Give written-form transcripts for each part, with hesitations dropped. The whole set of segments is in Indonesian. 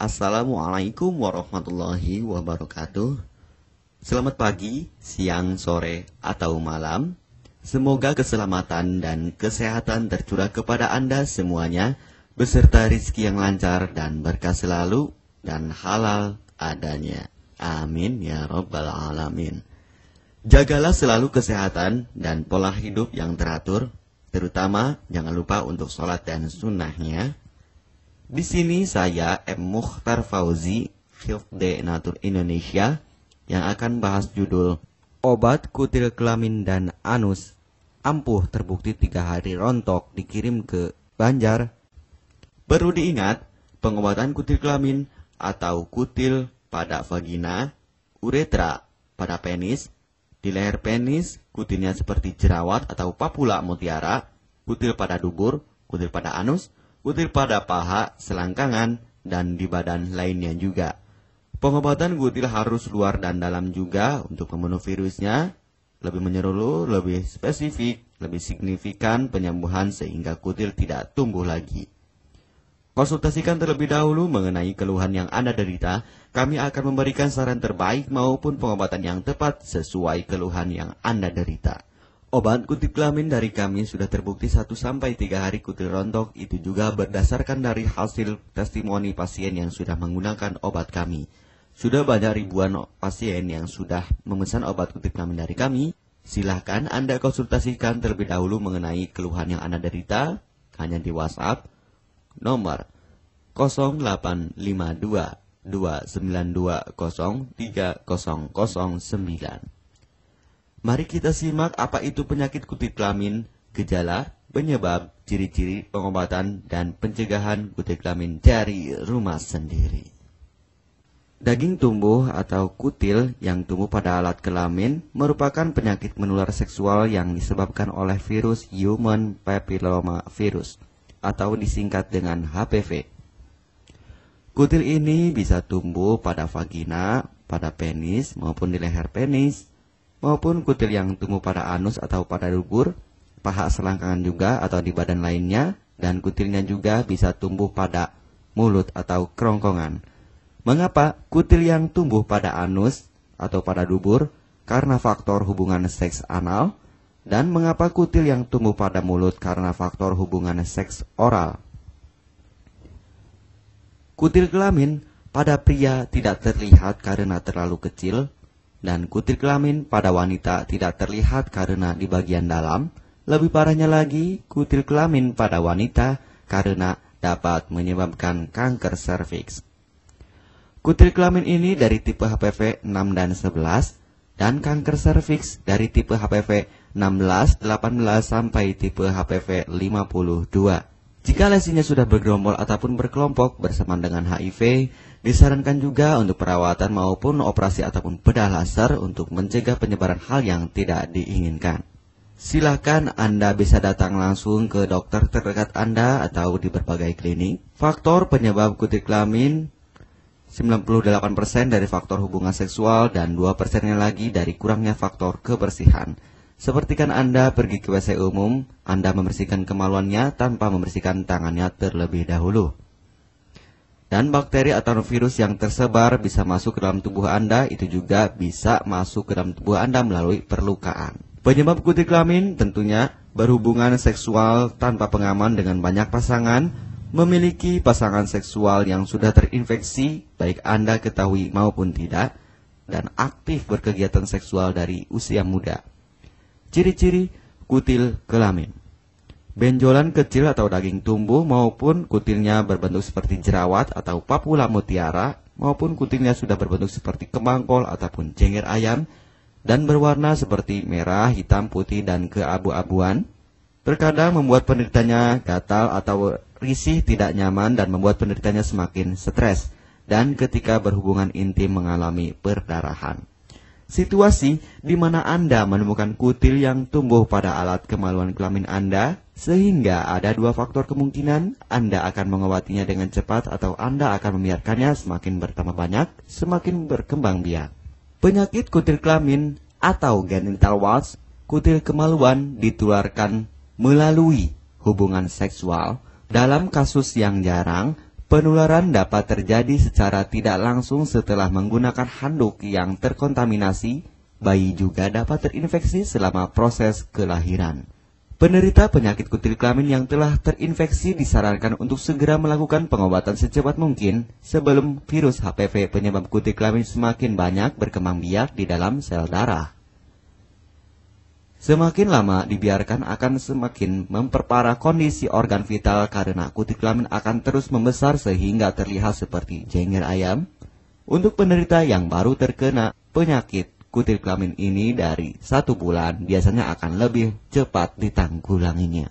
Assalamualaikum warahmatullahi wabarakatuh. Selamat pagi, siang, sore, atau malam. Semoga keselamatan dan kesehatan tercurah kepada Anda semuanya, beserta rizki yang lancar dan berkah selalu, dan halal adanya. Amin ya rabbal alamin. Jagalah selalu kesehatan dan pola hidup yang teratur, terutama jangan lupa untuk sholat dan sunnahnya. Di sini saya M. Mukhtar Fauzi, Hifdz Natur Indonesia, yang akan bahas judul Obat Kutil Kelamin dan Anus ampuh terbukti 3 hari rontok dikirim ke Banjar. Perlu diingat, pengobatan kutil kelamin atau kutil pada vagina, uretra pada penis, di leher penis, kutilnya seperti jerawat atau papula mutiara, kutil pada dubur, kutil pada anus, kutil pada paha, selangkangan, dan di badan lainnya juga. Pengobatan kutil harus luar dan dalam juga untuk membunuh virusnya, lebih menyeluruh, lebih spesifik, lebih signifikan penyembuhan sehingga kutil tidak tumbuh lagi. Konsultasikan terlebih dahulu mengenai keluhan yang Anda derita, kami akan memberikan saran terbaik maupun pengobatan yang tepat sesuai keluhan yang Anda derita. Obat kutil kelamin dari kami sudah terbukti 1-3 hari kutil rontok, itu juga berdasarkan dari hasil testimoni pasien yang sudah menggunakan obat kami. Sudah banyak ribuan pasien yang sudah memesan obat kutil kelamin dari kami. Silahkan Anda konsultasikan terlebih dahulu mengenai keluhan yang Anda derita hanya di WhatsApp nomor 0852 292 03009. Mari kita simak apa itu penyakit kutil kelamin, gejala, penyebab, ciri-ciri, pengobatan, dan pencegahan kutil kelamin dari rumah sendiri. Daging tumbuh atau kutil yang tumbuh pada alat kelamin merupakan penyakit menular seksual yang disebabkan oleh virus Human Papilloma Virus atau disingkat dengan HPV. Kutil ini bisa tumbuh pada vagina, pada penis maupun di leher penis, maupun kutil yang tumbuh pada anus atau pada dubur, paha selangkangan juga atau di badan lainnya, dan kutilnya juga bisa tumbuh pada mulut atau kerongkongan. Mengapa kutil yang tumbuh pada anus atau pada dubur? Karena faktor hubungan seks anal. Dan mengapa kutil yang tumbuh pada mulut? Karena faktor hubungan seks oral. Kutil kelamin pada pria tidak terlihat karena terlalu kecil, dan kutil kelamin pada wanita tidak terlihat karena di bagian dalam. Lebih parahnya lagi, kutil kelamin pada wanita karena dapat menyebabkan kanker serviks. Kutil kelamin ini dari tipe HPV 6 dan 11, dan kanker serviks dari tipe HPV 16, 18, sampai tipe HPV 52. Jika lesinya sudah bergerombol ataupun berkelompok bersama dengan HIV, disarankan juga untuk perawatan maupun operasi ataupun bedah laser untuk mencegah penyebaran hal yang tidak diinginkan. Silakan Anda bisa datang langsung ke dokter terdekat Anda atau di berbagai klinik. Faktor penyebab kutil kelamin 98% dari faktor hubungan seksual dan 2%-nya lagi dari kurangnya faktor kebersihan. Sepertikan Anda pergi ke WC umum, Anda membersihkan kemaluannya tanpa membersihkan tangannya terlebih dahulu. Dan bakteri atau virus yang tersebar bisa masuk ke dalam tubuh Anda, itu juga bisa masuk ke dalam tubuh Anda melalui perlukaan. Penyebab kutil kelamin tentunya berhubungan seksual tanpa pengaman dengan banyak pasangan, memiliki pasangan seksual yang sudah terinfeksi, baik Anda ketahui maupun tidak, dan aktif berkegiatan seksual dari usia muda. Ciri-ciri kutil kelamin: benjolan kecil atau daging tumbuh maupun kutilnya berbentuk seperti jerawat atau papula mutiara, maupun kutilnya sudah berbentuk seperti kembang kol ataupun cengir ayam, dan berwarna seperti merah, hitam, putih, dan keabu-abuan. Terkadang membuat penderitanya gatal atau risih, tidak nyaman, dan membuat penderitanya semakin stres, dan ketika berhubungan intim mengalami perdarahan. Situasi di mana Anda menemukan kutil yang tumbuh pada alat kemaluan kelamin Anda, sehingga ada 2 faktor kemungkinan: Anda akan mengobatinya dengan cepat atau Anda akan membiarkannya semakin bertambah banyak, semakin berkembang biak. Penyakit kutil kelamin atau genital warts, kutil kemaluan, ditularkan melalui hubungan seksual. Dalam kasus yang jarang, Penularan dapat terjadi secara tidak langsung setelah menggunakan handuk yang terkontaminasi. Bayi juga dapat terinfeksi selama proses kelahiran. Penderita penyakit kutil kelamin yang telah terinfeksi disarankan untuk segera melakukan pengobatan secepat mungkin sebelum virus HPV penyebab kutil kelamin semakin banyak berkembang biak di dalam sel darah. Semakin lama dibiarkan akan semakin memperparah kondisi organ vital karena kutil kelamin akan terus membesar sehingga terlihat seperti jengger ayam. Untuk penderita yang baru terkena penyakit kutil kelamin ini dari 1 bulan biasanya akan lebih cepat ditanggulanginya.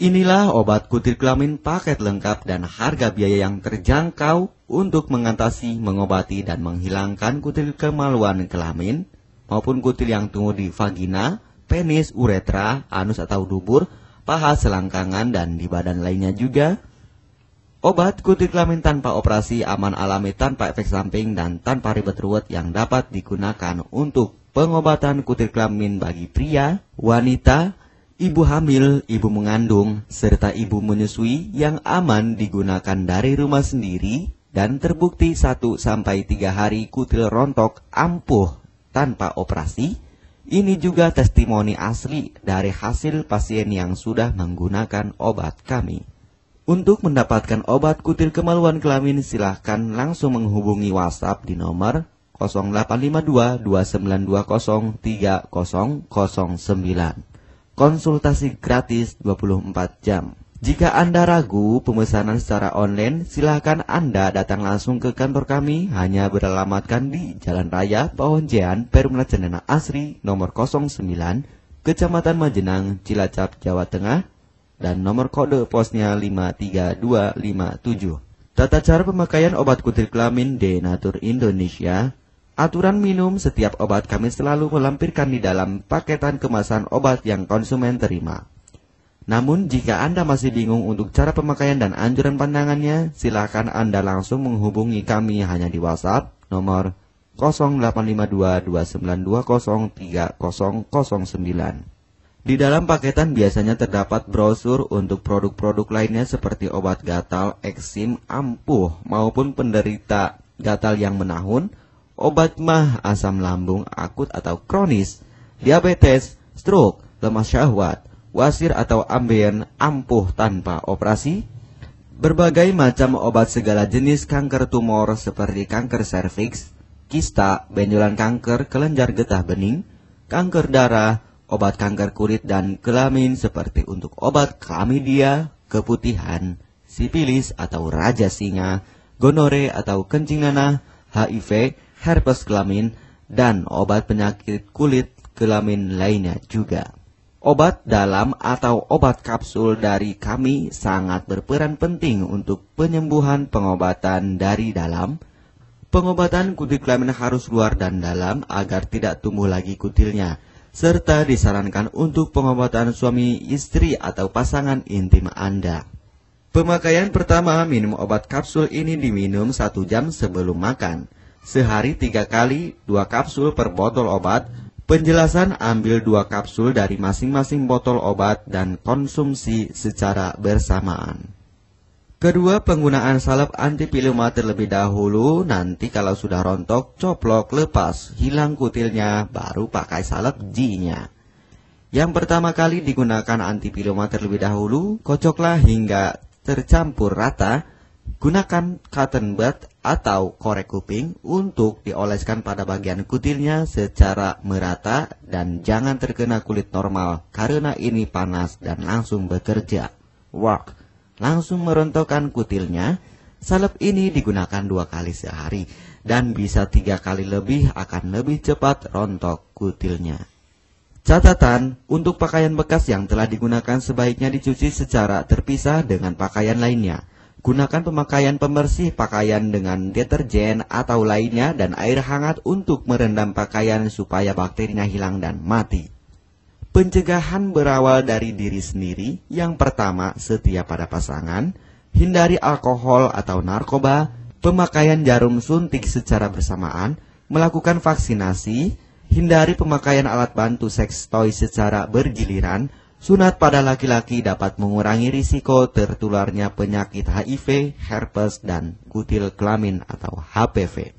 Inilah obat kutil kelamin paket lengkap dan harga biaya yang terjangkau untuk mengatasi, mengobati, dan menghilangkan kutil kemaluan kelamin maupun kutil yang tumbuh di vagina, penis, uretra, anus atau dubur, paha, selangkangan, dan di badan lainnya juga. Obat kutil kelamin tanpa operasi, aman, alami, tanpa efek samping, dan tanpa ribet ruwet yang dapat digunakan untuk pengobatan kutil kelamin bagi pria, wanita, ibu hamil, ibu mengandung, serta ibu menyusui yang aman digunakan dari rumah sendiri dan terbukti 1-3 hari kutil rontok ampuh tanpa operasi. Ini juga testimoni asli dari hasil pasien yang sudah menggunakan obat kami. Untuk mendapatkan obat kutil kemaluan kelamin, silahkan langsung menghubungi WhatsApp di nomor 0852 2920 3009. Konsultasi gratis 24 jam. Jika Anda ragu pemesanan secara online, silahkan Anda datang langsung ke kantor kami, hanya beralamatkan di Jalan Raya Pahonjean, Perumna Cendana Asri, nomor 09, Kecamatan Majenang, Cilacap, Jawa Tengah, dan nomor kode posnya 53257. Tata cara pemakaian obat kutil kelamin Denatur Indonesia. Aturan minum setiap obat kami selalu melampirkan di dalam paketan kemasan obat yang konsumen terima. Namun jika Anda masih bingung untuk cara pemakaian dan anjuran pandangannya, silakan Anda langsung menghubungi kami hanya di WhatsApp nomor 0852 2920 3009. Di dalam paketan biasanya terdapat brosur untuk produk-produk lainnya seperti obat gatal, eksim, ampuh, maupun penderita gatal yang menahun, obat mah, asam lambung akut atau kronis, diabetes, stroke, lemah syahwat, wasir atau ambien, ampuh tanpa operasi, berbagai macam obat segala jenis kanker tumor seperti kanker serviks, kista, benjolan kanker, kelenjar getah bening, kanker darah, obat kanker kulit dan kelamin seperti untuk obat klamidia, keputihan, sipilis atau raja singa, gonore atau kencing nanah, HIV, herpes kelamin, dan obat penyakit kulit kelamin lainnya juga. Obat dalam atau obat kapsul dari kami sangat berperan penting untuk penyembuhan pengobatan dari dalam. Pengobatan kutil kelamin harus luar dan dalam agar tidak tumbuh lagi kutilnya, serta disarankan untuk pengobatan suami, istri, atau pasangan intim Anda. Pemakaian pertama, minum obat kapsul ini diminum 1 jam sebelum makan. Sehari 3 kali, 2 kapsul per botol obat. Penjelasan, ambil 2 kapsul dari masing-masing botol obat dan konsumsi secara bersamaan. Kedua, penggunaan salep antipiluma terlebih dahulu, nanti kalau sudah rontok, coplok, lepas, hilang kutilnya, baru pakai salep G-nya. Yang pertama kali digunakan antipiluma terlebih dahulu, kocoklah hingga tercampur rata, gunakan cotton bud atau korek kuping untuk dioleskan pada bagian kutilnya secara merata dan jangan terkena kulit normal, karena ini panas dan langsung bekerja. Langsung merontokkan kutilnya. Salep ini digunakan 2 kali sehari dan bisa 3 kali lebih akan lebih cepat rontok kutilnya. Catatan, untuk pakaian bekas yang telah digunakan sebaiknya dicuci secara terpisah dengan pakaian lainnya. Gunakan pemakaian pembersih pakaian dengan deterjen atau lainnya dan air hangat untuk merendam pakaian supaya bakterinya hilang dan mati. Pencegahan berawal dari diri sendiri. Yang pertama, setia pada pasangan, hindari alkohol atau narkoba, pemakaian jarum suntik secara bersamaan, melakukan vaksinasi, hindari pemakaian alat bantu seks toy secara bergiliran, Sunat pada laki-laki dapat mengurangi risiko tertularnya penyakit HIV, herpes, dan kutil kelamin atau HPV.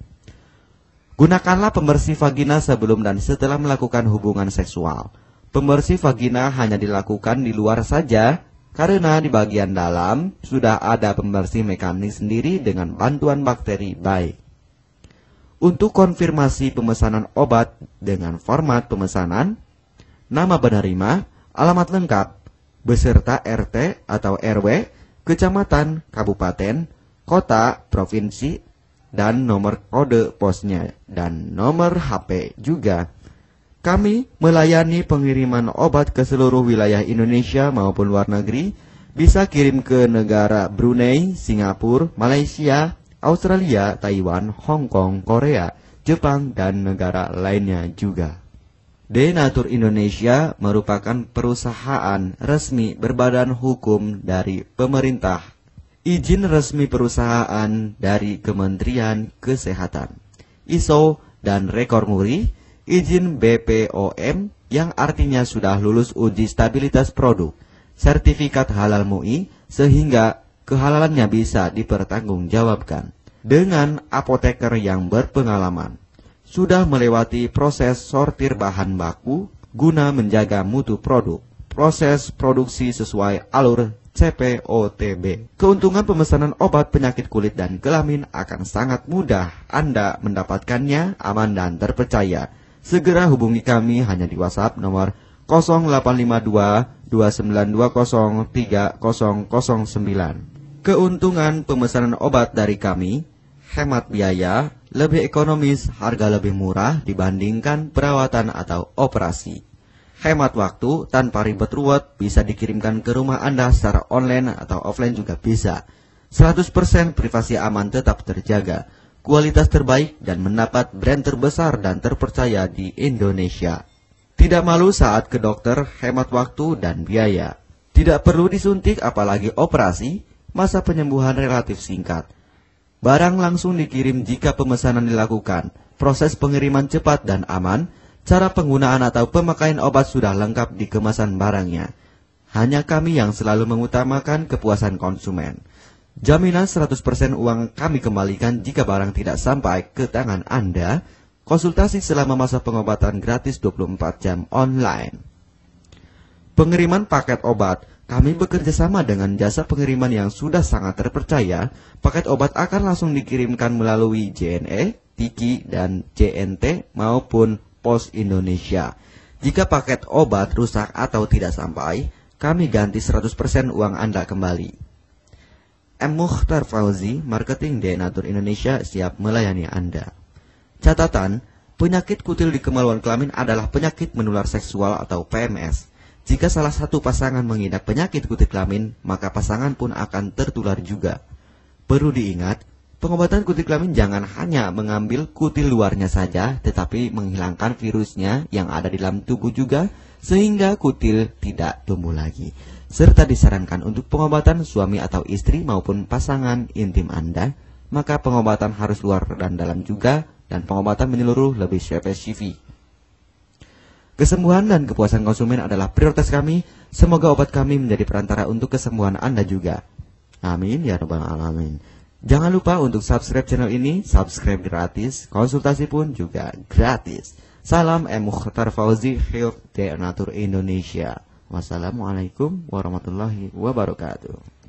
Gunakanlah pembersih vagina sebelum dan setelah melakukan hubungan seksual. Pembersih vagina hanya dilakukan di luar saja, karena di bagian dalam sudah ada pembersih mekanik sendiri dengan bantuan bakteri baik. Untuk konfirmasi pemesanan obat dengan format pemesanan, nama penerima, alamat lengkap, beserta RT atau RW, kecamatan, kabupaten, kota, provinsi, dan nomor kode posnya, dan nomor HP juga. Kami melayani pengiriman obat ke seluruh wilayah Indonesia maupun luar negeri, bisa kirim ke negara Brunei, Singapura, Malaysia, Australia, Taiwan, Hong Kong, Korea, Jepang, dan negara lainnya juga. Denatur Indonesia merupakan perusahaan resmi berbadan hukum dari pemerintah. Izin resmi perusahaan dari Kementerian Kesehatan, ISO dan rekor muri, izin BPOM yang artinya sudah lulus uji stabilitas produk, sertifikat halal MUI sehingga kehalalannya bisa dipertanggungjawabkan. Dengan apoteker yang berpengalaman, sudah melewati proses sortir bahan baku guna menjaga mutu produk, proses produksi sesuai alur CPOTB. Keuntungan pemesanan obat penyakit kulit dan kelamin akan sangat mudah. Anda mendapatkannya aman dan terpercaya. Segera hubungi kami hanya di WhatsApp nomor 0852 2920 3009. Keuntungan pemesanan obat dari kami, hemat biaya, lebih ekonomis, harga lebih murah dibandingkan perawatan atau operasi. Hemat waktu tanpa ribet ruwet, bisa dikirimkan ke rumah Anda secara online atau offline juga bisa. 100% privasi aman tetap terjaga, kualitas terbaik dan mendapat brand terbesar dan terpercaya di Indonesia. Tidak malu saat ke dokter, hemat waktu dan biaya. Tidak perlu disuntik apalagi operasi, masa penyembuhan relatif singkat. Barang langsung dikirim jika pemesanan dilakukan, proses pengiriman cepat dan aman. Cara penggunaan atau pemakaian obat sudah lengkap di kemasan barangnya. Hanya kami yang selalu mengutamakan kepuasan konsumen. Jaminan 100% uang kami kembalikan jika barang tidak sampai ke tangan Anda. Konsultasi selama masa pengobatan gratis 24 jam online. Pengiriman paket obat. Kami bekerja sama dengan jasa pengiriman yang sudah sangat terpercaya. Paket obat akan langsung dikirimkan melalui JNE, Tiki, dan JNT maupun Pos Indonesia. Jika paket obat rusak atau tidak sampai, kami ganti 100% uang Anda kembali. M. Mukhtar Fauzi, Marketing Denatur Indonesia, siap melayani Anda. Catatan, penyakit kutil di kemaluan kelamin adalah penyakit menular seksual atau PMS. Jika salah satu pasangan mengidap penyakit kutil kelamin, maka pasangan pun akan tertular juga. Perlu diingat, pengobatan kutil kelamin jangan hanya mengambil kutil luarnya saja, tetapi menghilangkan virusnya yang ada di dalam tubuh juga, sehingga kutil tidak tumbuh lagi. Serta disarankan untuk pengobatan suami atau istri maupun pasangan intim Anda, maka pengobatan harus luar dan dalam juga, dan pengobatan menyeluruh lebih spesifik. Kesembuhan dan kepuasan konsumen adalah prioritas kami. Semoga obat kami menjadi perantara untuk kesembuhan Anda juga. Amin ya rabbal alamin. Jangan lupa untuk subscribe channel ini, subscribe gratis, konsultasi pun juga gratis. Salam M. Mukhtar Fauzi, Health Denatur Indonesia. Wassalamualaikum warahmatullahi wabarakatuh.